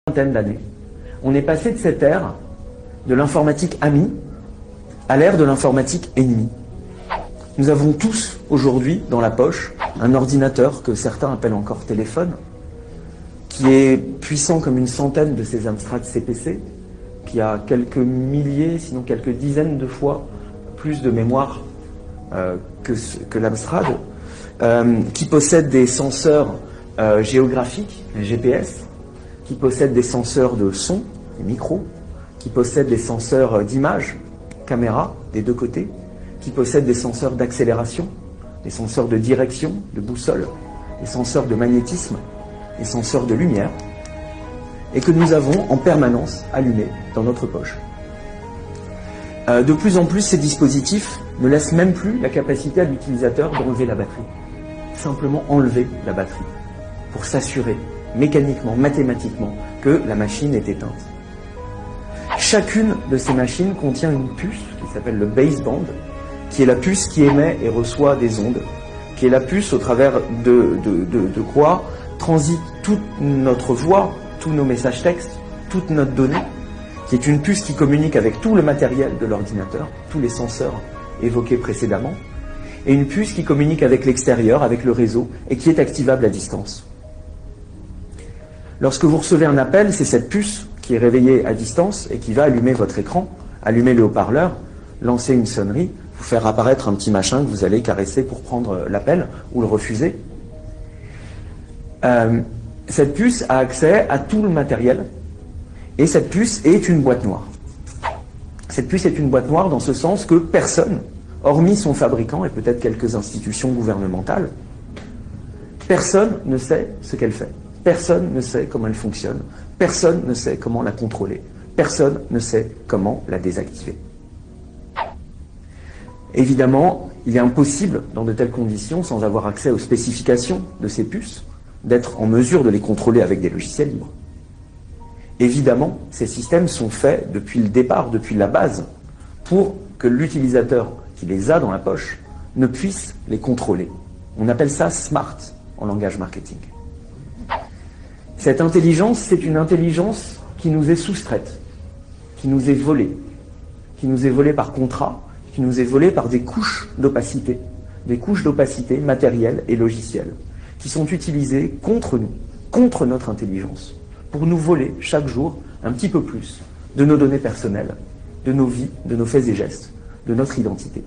Vingtaine d'années, on est passé de cette ère de l'informatique amie à l'ère de l'informatique ennemie. Nous avons tous aujourd'hui dans la poche un ordinateur que certains appellent encore téléphone, qui est puissant comme une centaine de ces Amstrad CPC, qui a quelques milliers, sinon quelques dizaines de fois plus de mémoire que l'Amstrad, qui possède des senseurs géographiques, les GPS, qui possède des senseurs de son, des micros, qui possède des senseurs d'image, caméra des deux côtés, qui possède des senseurs d'accélération, des senseurs de direction, de boussole, des senseurs de magnétisme, des senseurs de lumière, et que nous avons en permanence allumés dans notre poche. De plus en plus, ces dispositifs ne laissent même plus la capacité à l'utilisateur d'enlever la batterie. Simplement enlever la batterie pour s'assurer mécaniquement, mathématiquement, que la machine est éteinte. Chacune de ces machines contient une puce qui s'appelle le baseband, qui est la puce qui émet et reçoit des ondes, qui est la puce au travers de quoi transite toute notre voix, tous nos messages textes, toute notre donnée, qui est une puce qui communique avec tout le matériel de l'ordinateur, tous les senseurs évoqués précédemment, et une puce qui communique avec l'extérieur, avec le réseau, et qui est activable à distance. Lorsque vous recevez un appel, c'est cette puce qui est réveillée à distance et qui va allumer votre écran, allumer le haut-parleur, lancer une sonnerie, vous faire apparaître un petit machin que vous allez caresser pour prendre l'appel ou le refuser. Cette puce a accès à tout le matériel et cette puce est une boîte noire. Cette puce est une boîte noire dans ce sens que personne, hormis son fabricant et peut-être quelques institutions gouvernementales, personne ne sait ce qu'elle fait. Personne ne sait comment elle fonctionne. Personne ne sait comment la contrôler. Personne ne sait comment la désactiver. Évidemment, il est impossible, dans de telles conditions, sans avoir accès aux spécifications de ces puces, d'être en mesure de les contrôler avec des logiciels libres. Évidemment, ces systèmes sont faits depuis le départ, depuis la base, pour que l'utilisateur qui les a dans la poche ne puisse les contrôler. On appelle ça smart en langage marketing. Cette intelligence, c'est une intelligence qui nous est soustraite, qui nous est volée par contrat, qui nous est volée par des couches d'opacité matérielles et logicielles, qui sont utilisées contre nous, contre notre intelligence, pour nous voler chaque jour un petit peu plus de nos données personnelles, de nos vies, de nos faits et gestes, de notre identité.